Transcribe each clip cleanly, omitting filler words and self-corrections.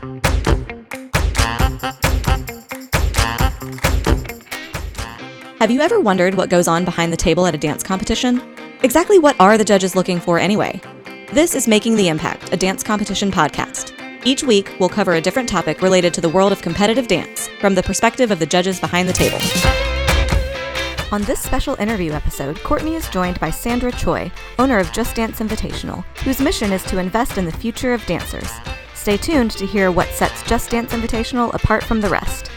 Have you ever wondered what goes on behind the table at a dance competition? Exactly what are the judges looking for anyway? This is Making the Impact, a dance competition podcast. Each week, we'll cover a different topic related to the world of competitive dance from the perspective of the judges behind the table. On this special interview episode, Courtney is joined by Sandra Choi, owner of Just Dance Invitational, whose mission is to invest in the future of dancers. Stay tuned to hear what sets Just Dance Invitational apart from the rest.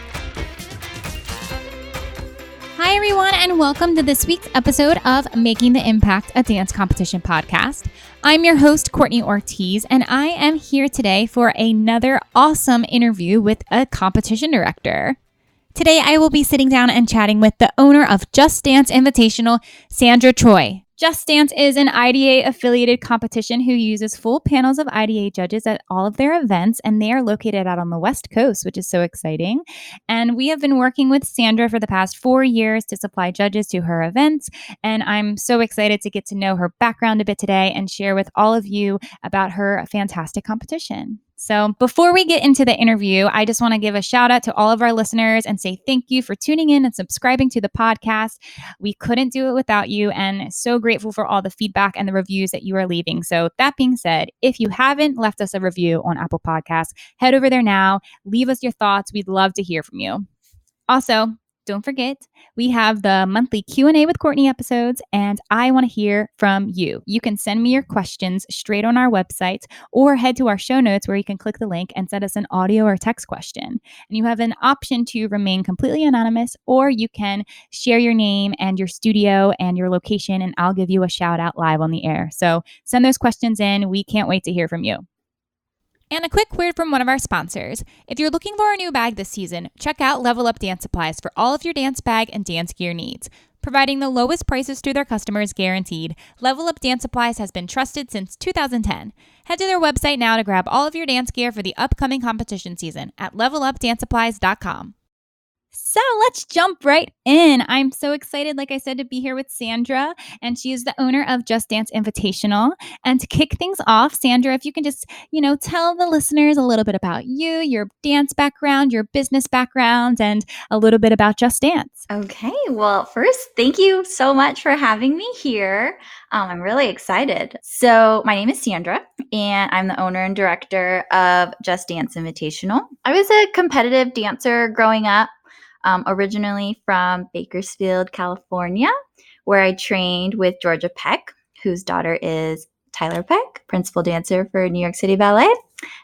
Hi, everyone, and welcome to this week's episode of Making the Impact, a dance competition podcast. I'm your host, Courtney Ortiz, and I am here today for another awesome interview with a competition director. Today, I will be sitting down and chatting with the owner of Just Dance Invitational, Sandra Choi. Just Dance is an IDA-affiliated competition who uses full panels of IDA judges at all of their events, and they are located out on the West Coast, which is so exciting. And we have been working with Sandra for the past 4 years to supply judges to her events, and I'm so excited to get to know her background a bit today and share with all of you about her fantastic competition. So before we get into the interview, I just want to give a shout out to all of our listeners and say thank you for tuning in and subscribing to the podcast. We couldn't do it without you, and so grateful for all the feedback and the reviews that you are leaving. So that being said, if you haven't left us a review on Apple Podcasts, head over there now. Leave us your thoughts. We'd love to hear from you. Also, don't forget, we have the monthly Q&A with Courtney episodes, and I want to hear from you. You can send me your questions straight on our website or head to our show notes where you can click the link and send us an audio or text question. And you have an option to remain completely anonymous, or you can share your name and your studio and your location, and I'll give you a shout out live on the air. So send those questions in. We can't wait to hear from you. And a quick word from one of our sponsors. If you're looking for a new bag this season, check out Level Up Dance Supplies for all of your dance bag and dance gear needs. Providing the lowest prices to their customers guaranteed, Level Up Dance Supplies has been trusted since 2010. Head to their website now to grab all of your dance gear for the upcoming competition season at levelupdancesupplies.com. So let's jump right in. I'm so excited, like I said, to be here with Sandra, and she is the owner of Just Dance Invitational. And to kick things off, Sandra, if you can just, tell the listeners a little bit about you, your dance background, your business background, and a little bit about Just Dance. Okay. Well, first, thank you so much for having me here. I'm really excited. So my name is Sandra, and I'm the owner and director of Just Dance Invitational. I was a competitive dancer growing up. Originally from Bakersfield, California, where I trained with Georgia Peck, whose daughter is Tyler Peck, principal dancer for New York City Ballet.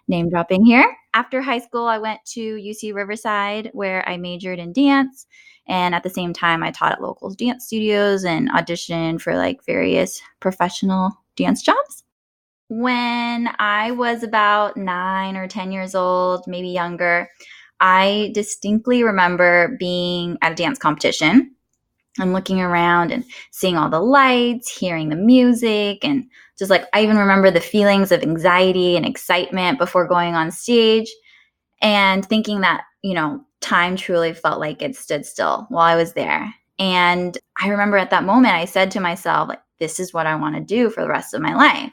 Name dropping here. After high school, I went to UC Riverside, where I majored in dance. And at the same time, I taught at local dance studios and auditioned for various professional dance jobs. When I was about 9 or 10 years old, maybe younger, I distinctly remember being at a dance competition and looking around and seeing all the lights, hearing the music, and just I even remember the feelings of anxiety and excitement before going on stage, and thinking that, time truly felt like it stood still while I was there. And I remember at that moment, I said to myself, this is what I want to do for the rest of my life.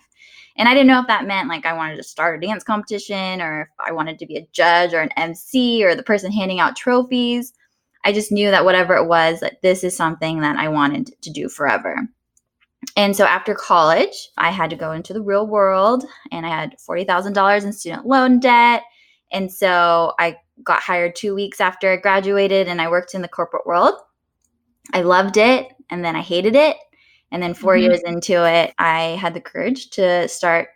And I didn't know if that meant I wanted to start a dance competition, or if I wanted to be a judge or an MC or the person handing out trophies. I just knew that whatever it was, this is something that I wanted to do forever. And so after college, I had to go into the real world, and I had $40,000 in student loan debt. And so I got hired 2 weeks after I graduated, and I worked in the corporate world. I loved it, and then I hated it. And then 4 years into it, I had the courage to start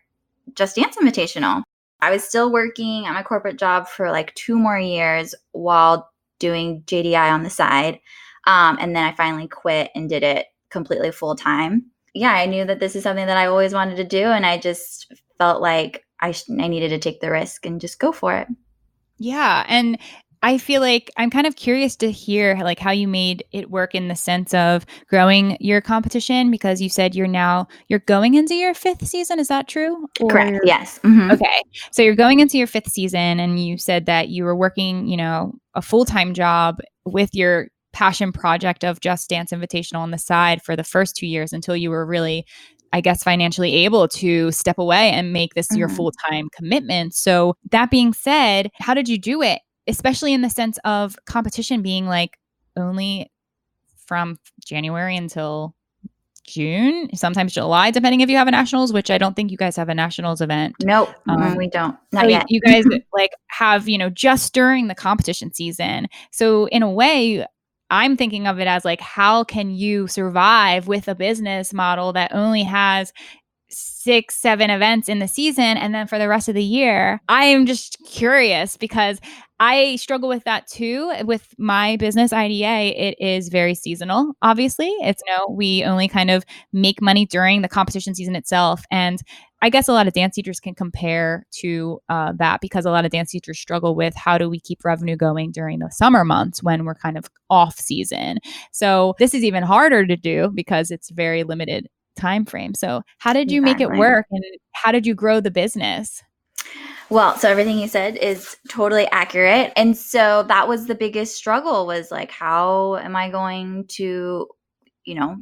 Just Dance Invitational. I was still working at my corporate job for 2 more years while doing JDI on the side. And then I finally quit and did it completely full time. Yeah, I knew that this is something that I always wanted to do. And I just felt like I needed to take the risk and just go for it. Yeah. And I feel like I'm kind of curious to hear how you made it work in the sense of growing your competition, because you said you're going into your 5th season. Is that true? Correct. Yes. Mm-hmm. Okay. So you're going into your 5th season, and you said that you were working, a full-time job with your passion project of Just Dance Invitational on the side for the first 2 years until you were really I guess, financially able to step away and make this your full-time commitment. So that being said, how did you do it? Especially in the sense of competition being like only from January until June, sometimes July, depending if you have a nationals, which I don't think you guys have a nationals event. Nope, we don't. Not so yet. You guys like have, just during the competition season. So in a way, I'm thinking of it as like, how can you survive with a business model that only has 6, 7 events in the season, and then for the rest of the year? I am just curious because I struggle with that too. With my business IDA, it is very seasonal. Obviously, it's we only kind of make money during the competition season itself, and I guess a lot of dance teachers can compare to that, because a lot of dance teachers struggle with how do we keep revenue going during the summer months when we're kind of off season. So this is even harder to do because it's very limited time frame. So how did you make it work, and how did you grow the business? Well, so everything you said is totally accurate. And so that was the biggest struggle, was like, how am I going to,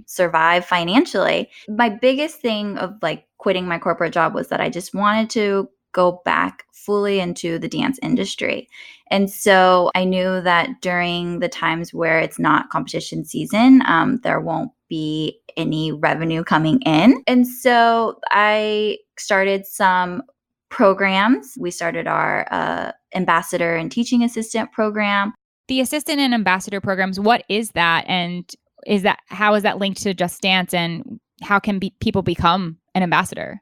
survive financially? My biggest thing of like quitting my corporate job was that I just wanted to go back fully into the dance industry. And so I knew that during the times where it's not competition season, there won't be any revenue coming in. And so I started some programs. We started our ambassador and teaching assistant program. The assistant and ambassador programs, what is that? And how is that linked to Just Dance, and how can people become an ambassador?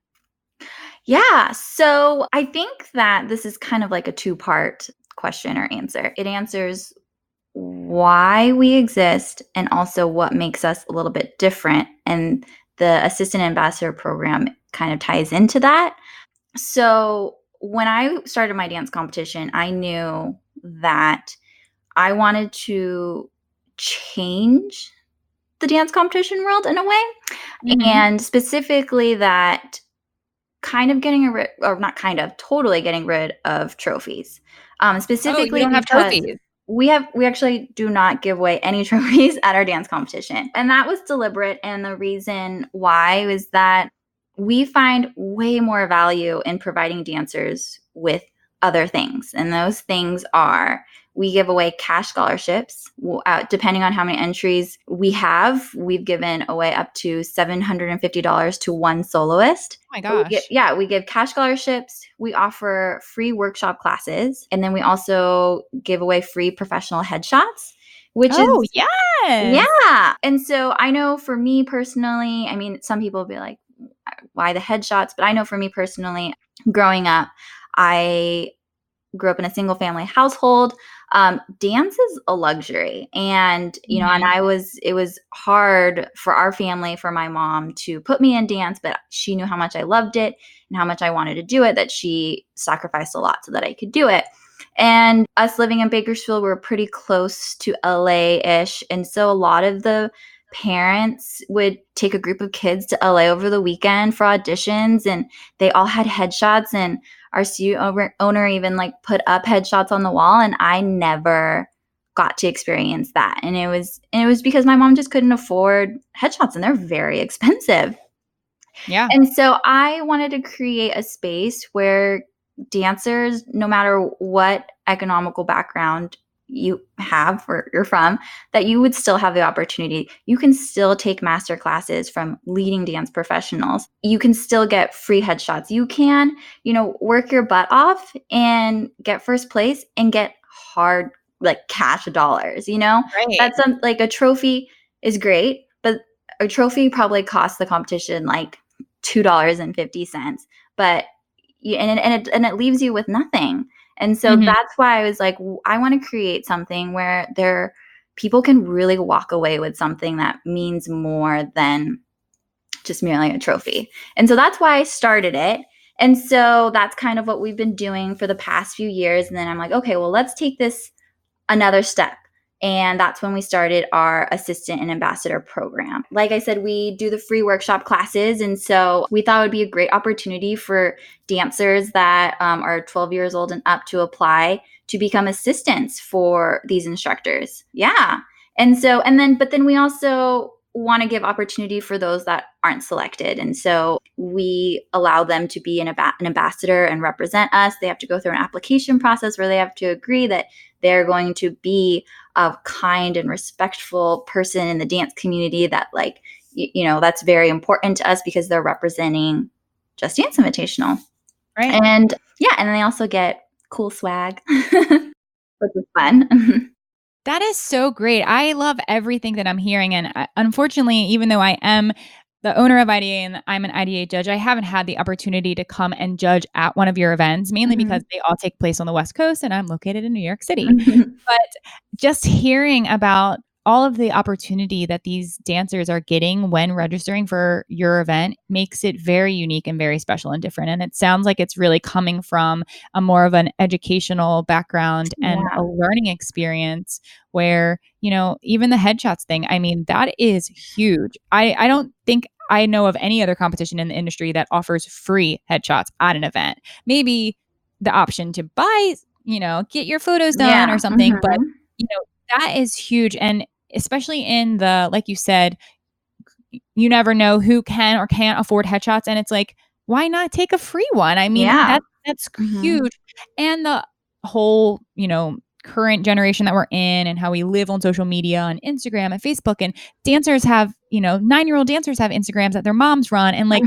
Yeah. So I think that this is kind of like a 2-part question or answer. It answers why we exist and also what makes us a little bit different. And the assistant ambassador program kind of ties into that. So when I started my dance competition, I knew that I wanted to change the dance competition world in a way. And specifically that totally getting rid of trophies. Specifically, you don't have trophies. We actually do not give away any trophies at our dance competition. And that was deliberate. And the reason why was that we find way more value in providing dancers with other things. And those things are, we give away cash scholarships. Depending on how many entries we have, we've given away up to $750 to one soloist. Oh my gosh. We give cash scholarships. We offer free workshop classes. And then we also give away free professional headshots, yes. Yeah. And so I know for me personally, I mean, some people will be like, why the headshots? But I know for me personally, growing up, I grew up in a single family household. Dance is a luxury. And, and it was hard for our family, for my mom to put me in dance, but she knew how much I loved it and how much I wanted to do it, that she sacrificed a lot so that I could do it. And us living in Bakersfield, we're pretty close to LA-ish. And so a lot of the parents would take a group of kids to LA over the weekend for auditions, and they all had headshots, and our studio owner even like put up headshots on the wall, and I never got to experience that. And it was because my mom just couldn't afford headshots, and they're very expensive. Yeah. And so I wanted to create a space where dancers, no matter what economical background you have or you're from, that you would still have the opportunity. You can still take master classes from leading dance professionals. You can still get free headshots. You can, work your butt off and get first place and get hard, like cash dollars, Right. That's like a trophy is great, but a trophy probably costs the competition like $2.50, but and it leaves you with nothing. And so that's why I was like, I want to create something where people can really walk away with something that means more than just merely a trophy. And so that's why I started it. And so that's kind of what we've been doing for the past few years. And then I'm like, okay, well, let's take this another step. And that's when we started our assistant and ambassador program. Like I said, we do the free workshop classes. And so we thought it would be a great opportunity for dancers that are 12 years old and up to apply to become assistants for these instructors. Yeah. And so, but then we also want to give opportunity for those that aren't selected. And so we allow them to be an ambassador and represent us. They have to go through an application process where they have to agree that they're going to be a kind and respectful person in the dance community, that like, that's very important to us because they're representing Just Dance Invitational. Right. And yeah, and then they also get cool swag, which is fun. That is so great. I love everything that I'm hearing. And unfortunately, even though I am the owner of IDA and I'm an IDA judge, I haven't had the opportunity to come and judge at one of your events, mainly because they all take place on the West Coast and I'm located in New York City. But just hearing about all of the opportunity that these dancers are getting when registering for your event makes it very unique and very special and different. And it sounds like it's really coming from a more of an educational background and a learning experience where, even the headshots thing, I mean, that is huge. I don't think I know of any other competition in the industry that offers free headshots at an event. Maybe the option to buy, get your photos done or something, but that is huge. And especially in the, like you said, you never know who can or can't afford headshots. And it's like, why not take a free one? I mean, that's huge. And the whole, current generation that we're in and how we live on social media and Instagram and Facebook, and dancers have, 9-year-old dancers have Instagrams that their moms run, and like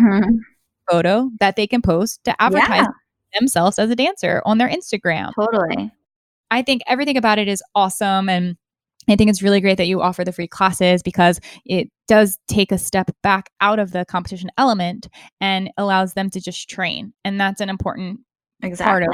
photo that they can post to advertise themselves as a dancer on their Instagram. Totally. I think everything about it is awesome. And I think it's really great that you offer the free classes because it does take a step back out of the competition element and allows them to just train. And that's an important part of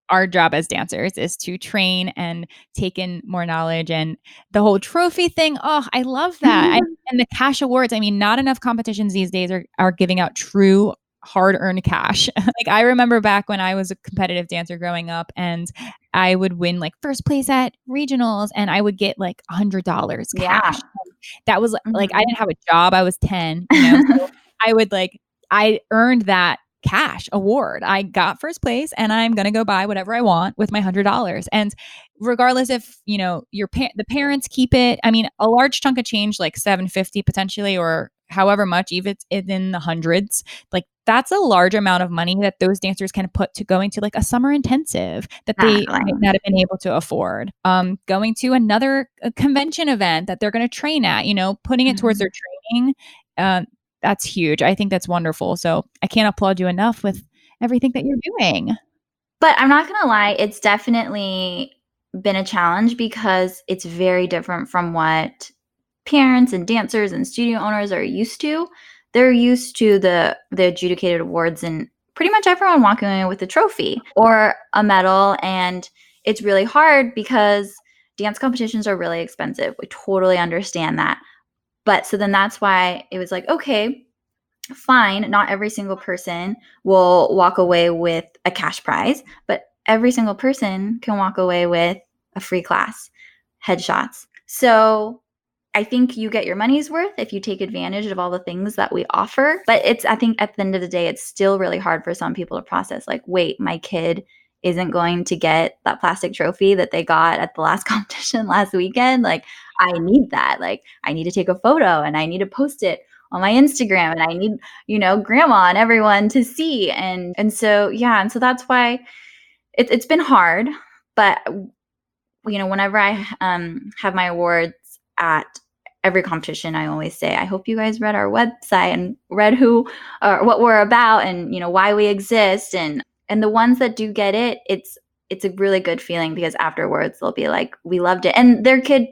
our job as dancers, is to train and take in more knowledge. And the whole trophy thing, I love that. And the cash awards, I mean, not enough competitions these days are giving out true hard-earned cash. Like I remember back when I was a competitive dancer growing up, and I would win like first place at regionals and I would get like $100 cash. That was like, I didn't have a job. I was 10, so I earned that cash award. I got first place and I'm going to go buy whatever I want with my $100. And regardless if, the parents keep it, I mean, a large chunk of change, like $750 potentially, or however much, even if it's in the hundreds, like that's a large amount of money that those dancers can put to going to like a summer intensive that they might not have been able to afford. Going to another convention event that they're going to train at, putting it towards their training. That's huge. I think that's wonderful. So I can't applaud you enough with everything that you're doing. But I'm not going to lie, it's definitely been a challenge because it's very different from what parents and dancers and studio owners are used to. They're used to the adjudicated awards and pretty much everyone walking away with a trophy or a medal. And it's really hard because dance competitions are really expensive. We totally understand that. But so then that's why it was like, okay, fine. Not every single person will walk away with a cash prize, but every single person can walk away with a free class, headshots. So I think you get your money's worth if you take advantage of all the things that we offer. But I think at the end of the day, it's still really hard for some people to process. Like, wait, my kid isn't going to get that plastic trophy that they got at the last competition last weekend. Like, I need that. Like, I need to take a photo and I need to post it on my Instagram and I need, grandma and everyone to see. And so, yeah. And so that's why it's been hard. But, whenever I have my awards at every competition, I always say, I hope you guys read our website and read who or what we're about and, why we exist. And the ones that do get it, it's a really good feeling because afterwards they'll be like, we loved it. And their kid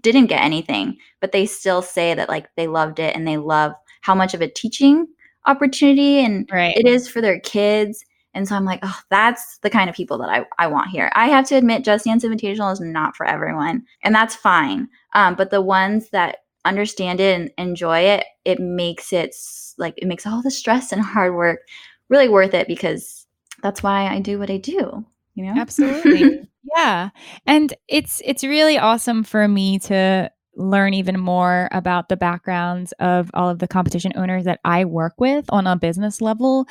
didn't get anything, but they still say that like they loved it and they love how much of a teaching opportunity and it is for their kids. And so I'm like, oh, that's the kind of people that I want here. I have to admit, Just Dance Invitational is not for everyone, and that's fine. But the ones that understand it and enjoy it, it makes all the stress and hard work really worth it because that's why I do what I do. Absolutely. Yeah. And it's really awesome for me to learn even more about the backgrounds of all of the competition owners that I work with on a business level,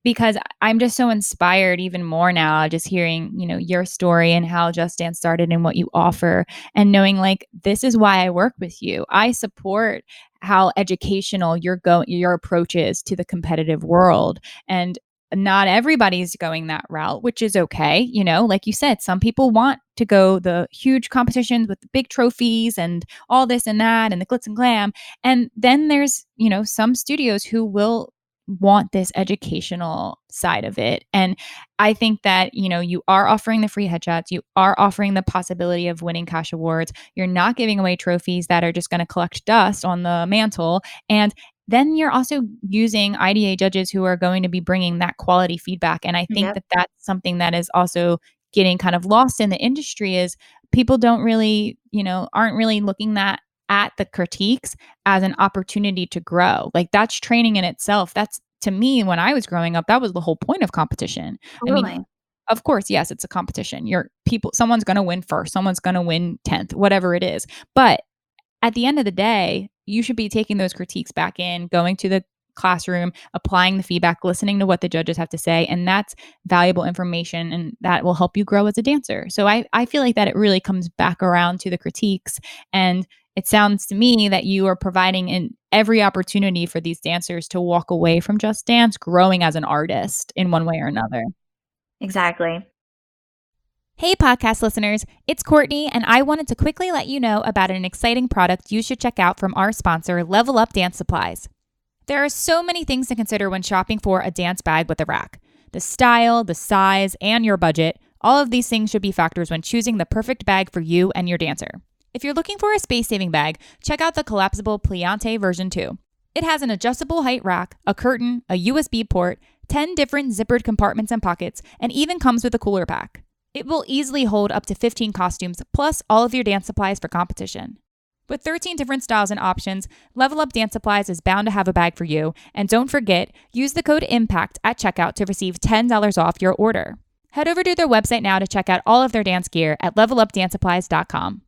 because I'm just so inspired even more now, just hearing, your story and how Just Dance started and what you offer, and knowing like, this is why I work with you. I support how educational your approach is to the competitive world. And not everybody's going that route, which is okay. Like you said, some people want to go the huge competitions with the big trophies and all this and that and the glitz and glam. And then there's, some studios who will want this educational side of it. And I think that, you are offering the free headshots, you are offering the possibility of winning cash awards. You're not giving away trophies that are just going to collect dust on the mantle. And then you're also using IDA judges who are going to be bringing that quality feedback. And I think Yep. that that's something that is also getting kind of lost in the industry, is people don't really, aren't really looking at the critiques as an opportunity to grow. Like, that's training in itself. That's, to me, when I was growing up, that was the whole point of competition. I mean, Totally. of course, yes, it's a competition. Someone's going to win first, someone's going to win 10th, whatever it is. But at the end of the day, you should be taking those critiques back in, going to the classroom, applying the feedback, listening to what the judges have to say. And that's valuable information, and that will help you grow as a dancer. So I feel like that it really comes back around to the critiques. And it sounds to me that you are providing in every opportunity for these dancers to walk away from Just Dance growing as an artist in one way or another. Exactly. Hey, podcast listeners, it's Courtney, and I wanted to quickly let you know about an exciting product you should check out from our sponsor, Level Up Dance Supplies. There are so many things to consider when shopping for a dance bag with a rack. The style, the size, and your budget, all of these things should be factors when choosing the perfect bag for you and your dancer. If you're looking for a space-saving bag, check out the collapsible Pliante version 2. It has an adjustable height rack, a curtain, a USB port, 10 different zippered compartments and pockets, and even comes with a cooler pack. It will easily hold up to 15 costumes, plus all of your dance supplies for competition. With 13 different styles and options, Level Up Dance Supplies is bound to have a bag for you. And don't forget, use the code IMPACT at checkout to receive $10 off your order. Head over to their website now to check out all of their dance gear at levelupdancesupplies.com.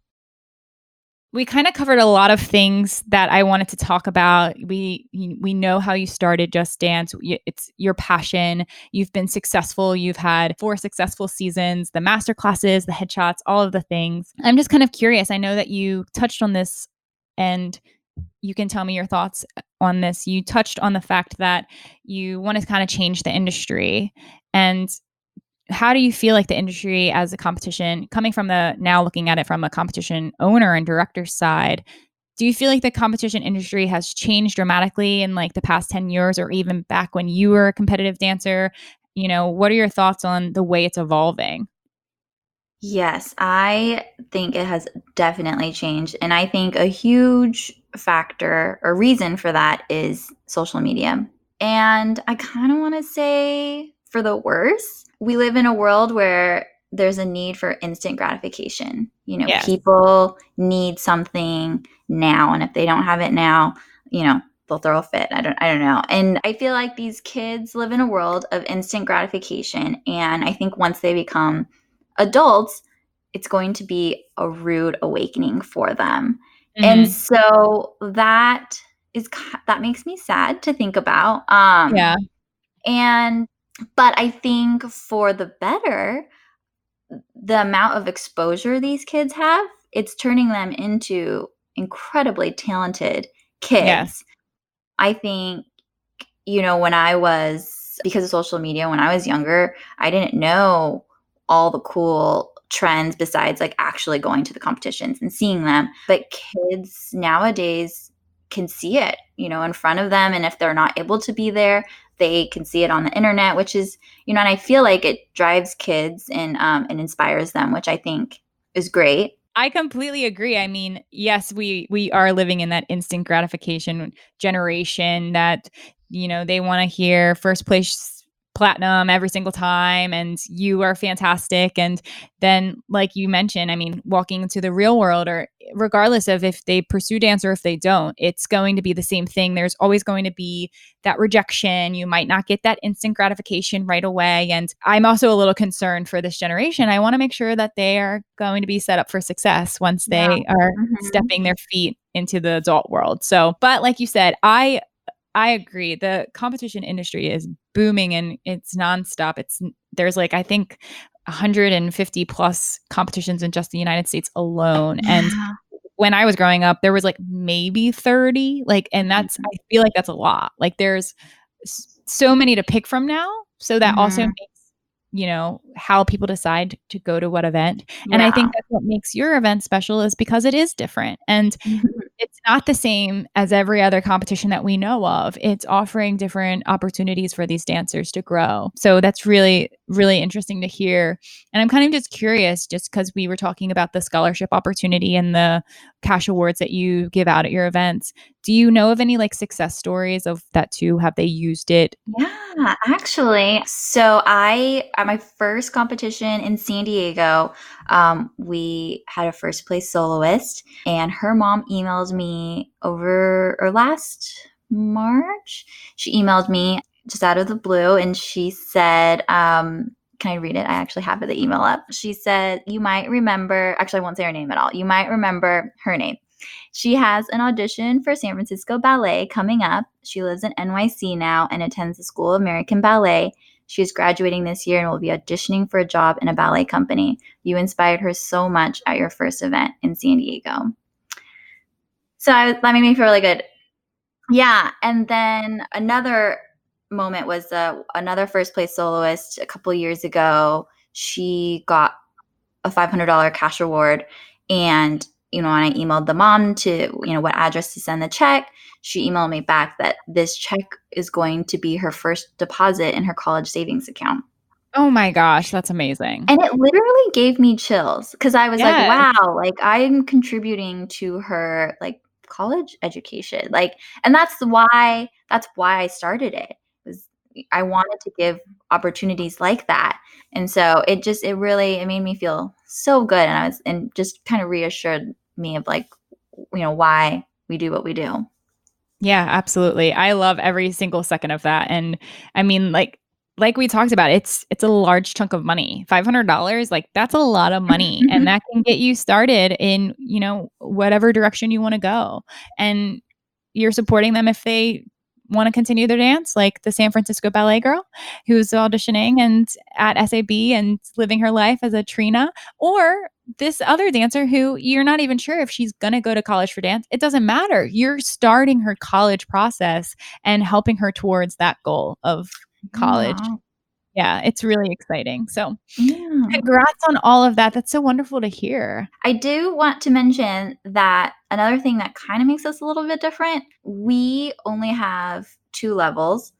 We kind of covered a lot of things that I wanted to talk about. We know how you started Just Dance. It's your passion. You've been successful. You've had 4 successful seasons, the master classes, the headshots, all of the things. I'm just kind of curious. I know that you touched on this, and you can tell me your thoughts on this. You touched on the fact that you want to kind of change the industry. And how do you feel like the industry as a competition, coming from now looking at it from a competition owner and director side, do you feel like the competition industry has changed dramatically in like the past 10 years, or even back when you were a competitive dancer? What are your thoughts on the way it's evolving? Yes, I think it has definitely changed. And I think a huge factor or reason for that is social media. And I kind of want to say for the worse. We live in a world where there's a need for instant gratification. Yes. People need something now. And if they don't have it now, they'll throw a fit. I don't know. And I feel like these kids live in a world of instant gratification. And I think once they become adults, it's going to be a rude awakening for them. Mm-hmm. And so that makes me sad to think about. Yeah. But I think for the better, the amount of exposure these kids have, it's turning them into incredibly talented kids. Yes. I think, because of social media, when I was younger, I didn't know all the cool trends besides like actually going to the competitions and seeing them. But kids nowadays can see it, in front of them. And if they're not able to be there, they can see it on the internet, which is, and I feel like it drives kids and inspires them, which I think is great. I completely agree. I mean, yes, we are living in that instant gratification generation that, they want to hear first place platinum every single time, and you are fantastic. And then, like you mentioned, I mean, walking into the real world, or regardless of if they pursue dance or if they don't, it's going to be the same thing. There's always going to be that rejection. You might not get that instant gratification right away. And I'm also a little concerned for this generation. I want to make sure that they are going to be set up for success once they are stepping their feet into the adult world. So, but like you said, I I agree. The competition industry is booming and it's nonstop. There's like, I think 150 plus competitions in just the United States alone. And Yeah. when I was growing up, there was like maybe 30, like, and I feel like that's a lot. Like there's so many to pick from now. So that also Mhm. makes, how people decide to go to what event. And I Yeah. think that's what makes your event special is because it is different. And Mhm. it's not the same as every other competition that we know of. It's offering different opportunities for these dancers to grow. So that's really, really interesting to hear. And I'm kind of just curious, just because we were talking about the scholarship opportunity and the cash awards that you give out at your events. Do you know of any like success stories of that too? Have they used it? Yeah, actually. So I at my first competition in San Diego, we had a first place soloist, and her mom emailed me over or last March. She emailed me just out of the blue, and she said, "Can I read it? I actually have the email up." She said, "You might remember." Actually, I won't say her name at all. You might remember her name. She has an audition for San Francisco Ballet coming up. She lives in NYC now and attends the School of American Ballet. She is graduating this year and will be auditioning for a job in a ballet company. You inspired her so much at your first event in San Diego. So that made me feel really good. Yeah. And then another moment was another first place soloist a couple years ago. She got a $500 cash reward. And, when I emailed the mom to, what address to send the check, she emailed me back that this check is going to be her first deposit in her college savings account. Oh my gosh, that's amazing. And it literally gave me chills because I was like, Yes. wow, like I'm contributing to her like college education. Like, and that's why I started it. Was I wanted to give opportunities like that. And so it made me feel so good. And just kind of reassured me of like, why we do what we do. Yeah, absolutely. I love every single second of that. And I mean, like we talked about, it's a large chunk of money. $500, like that's a lot of money. And that can get you started in, whatever direction you want to go. And you're supporting them if they want to continue their dance, like the San Francisco ballet girl who's auditioning and at SAB and living her life as a Trina, or this other dancer who you're not even sure if she's going to go to college for dance. It doesn't matter. You're starting her college process and helping her towards that goal of college. Yeah. Yeah, it's really exciting. So, Yeah. congrats on all of that. That's so wonderful to hear. I do want to mention that another thing that kind of makes us a little bit different, we only have two levels.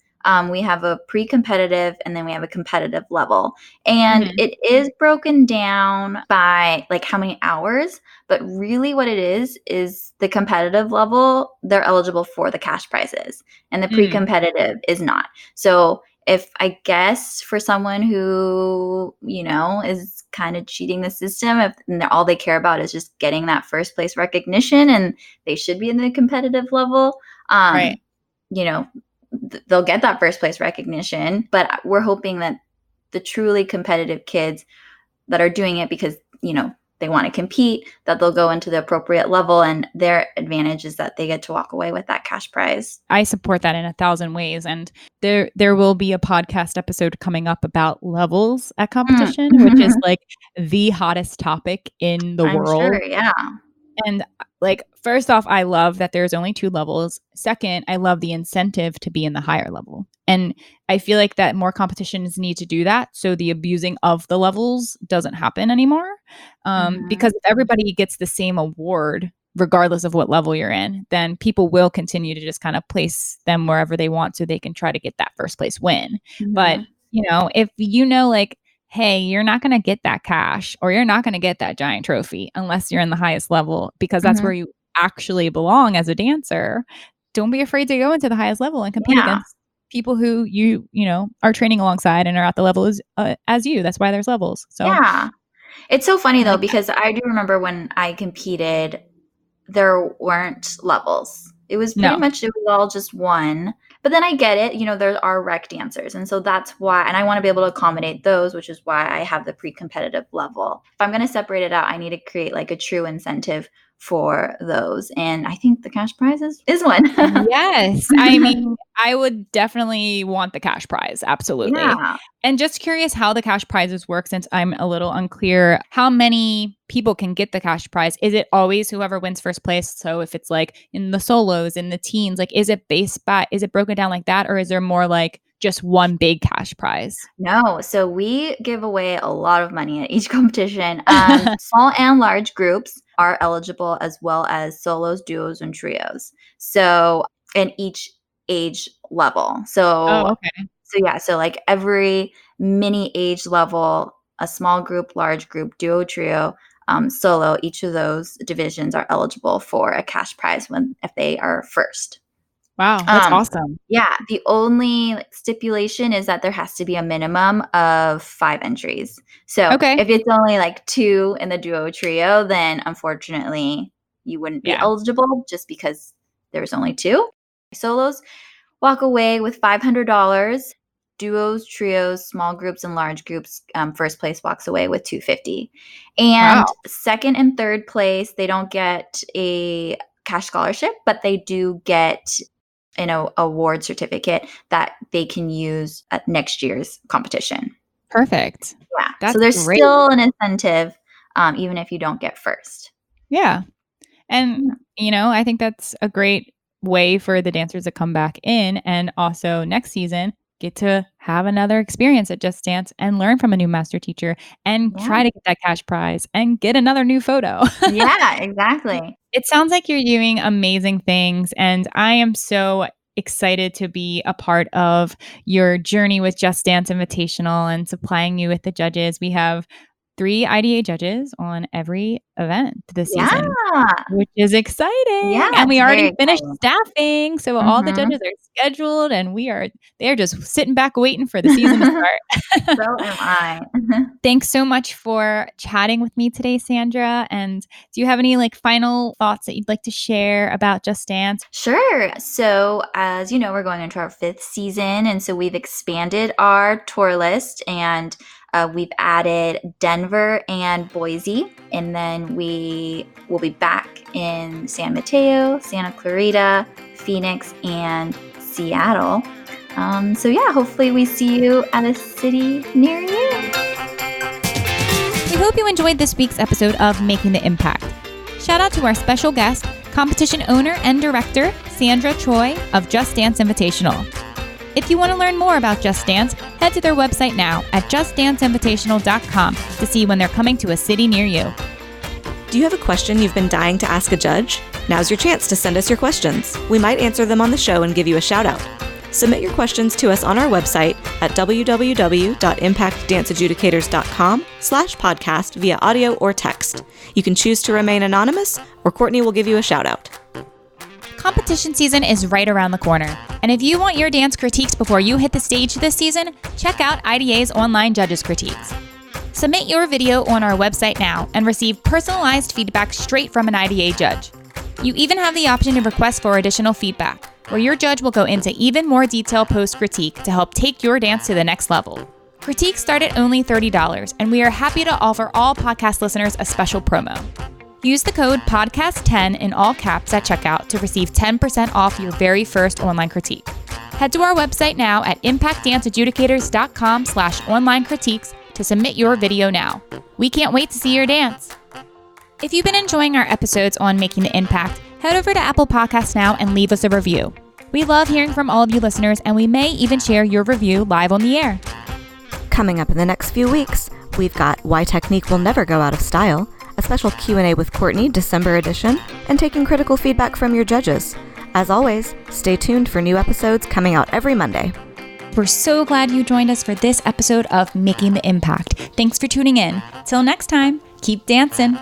We have a pre-competitive and then we have a competitive level. And Mhm. it is broken down by like how many hours, but really what it is the competitive level, they're eligible for the cash prizes and the Mm. pre-competitive is not. So if I guess for someone who, is kind of cheating the system, if all they care about is just getting that first place recognition and they should be in the competitive level, Right. you know, they'll get that first place recognition. But we're hoping that the truly competitive kids that are doing it because, they want to compete, that they'll go into the appropriate level, and their advantage is that they get to walk away with that cash prize. I support that in 1,000 ways. And there will be a podcast episode coming up about levels at competition, which is like the hottest topic in the I'm world. sure, yeah. And like, first off, I love that there's only two levels. Second, I love the incentive to be in the higher level. And I feel like that more competitions need to do that. So the abusing of the levels doesn't happen anymore. Mhm. Because if everybody gets the same award, regardless of what level you're in, then people will continue to just kind of place them wherever they want so they can try to get that first place win. But, Mhm. if like, hey, you're not going to get that cash or you're not going to get that giant trophy unless you're in the highest level because that's Mhm. where you actually belong as a dancer. Don't be afraid to go into the highest level and compete Yeah. against people who are training alongside and are at the level as you. That's why there's levels. So Yeah. It's so funny I though like that. because I do remember when I competed, there weren't levels. No. It was all just one. But then I get it, there are rec dancers. And so that's why, and I want to be able to accommodate those, which is why I have the pre competitive level. If I'm going to separate it out, I need to create like a true incentive for those. And I think the cash prize is one. Yes. I mean, I would definitely want the cash prize. Absolutely. Yeah. And just curious how the cash prizes work, since I'm a little unclear how many people can get the cash prize. Is it always whoever wins first place? So if it's like in the solos, in the teens, like is it broken down like that? Or is there more like just one big cash prize? No. So we give away a lot of money at each competition. Small and large groups are eligible, as well as solos, duos, and trios. So in each age level. Oh, okay. So like every mini age level, a small group, large group, duo, trio, solo, each of those divisions are eligible for a cash prize if they are first. Wow, that's awesome. Yeah. The only stipulation is that there has to be a minimum of 5 entries. So if it's only like 2 in the duo trio, then unfortunately you wouldn't be eligible just because there's only 2. Solos walk away with $500. Duos, trios, small groups, and large groups, first place walks away with $250. And second and third place, they don't get a cash scholarship, but they do get an award certificate that they can use at next year's competition. Perfect. Yeah. So there's still an incentive, even if you don't get first. Yeah. And, I think that's a great way for the dancers to come back in, and also next season get to have another experience at Just Dance and learn from a new master teacher and try to get that cash prize and get another new photo. Yeah, exactly. It sounds like you're doing amazing things, and I am so excited to be a part of your journey with Just Dance Invitational and supplying you with the judges. We have 3 IDA judges on every event this season, which is exciting. Yeah, and we already finished staffing, so all the judges are scheduled, and they're just sitting back waiting for the season to start. So am I. Thanks so much for chatting with me today, Sandra. And do you have any final thoughts that you'd like to share about Just Dance? Sure. So as you know, we're going into our 5th season, and so we've expanded our tour list, and we've added Denver and Boise, and then we will be back in San Mateo, Santa Clarita, Phoenix, and Seattle. So hopefully we see you at a city near you. We hope you enjoyed this week's episode of Making the Impact. Shout out to our special guest, competition owner and director, Sandra Choi of Just Dance Invitational. If you want to learn more about Just Dance, head to their website now at justdanceinvitational.com to see when they're coming to a city near you. Do you have a question you've been dying to ask a judge? Now's your chance to send us your questions. We might answer them on the show and give you a shout out. Submit your questions to us on our website at www.impactdanceadjudicators.com/podcast via audio or text. You can choose to remain anonymous, or Courtney will give you a shout out. Competition season is right around the corner. And if you want your dance critiques before you hit the stage this season, check out IDA's online judges critiques. Submit your video on our website now and receive personalized feedback straight from an IDA judge. You even have the option to request for additional feedback, where your judge will go into even more detailed post-critique to help take your dance to the next level. Critiques start at only $30, and we are happy to offer all podcast listeners a special promo. Use the code PODCAST10 in all caps at checkout to receive 10% off your very first online critique. Head to our website now at impactdanceadjudicators.com/online critiques to submit your video now. We can't wait to see your dance. If you've been enjoying our episodes on Making the Impact, head over to Apple Podcasts now and leave us a review. We love hearing from all of you listeners, and we may even share your review live on the air. Coming up in the next few weeks, we've got Why Technique Will Never Go Out of Style, a special Q&A with Courtney, December edition, and taking critical feedback from your judges. As always, stay tuned for new episodes coming out every Monday. We're so glad you joined us for this episode of Making the Impact. Thanks for tuning in. Till next time, keep dancing.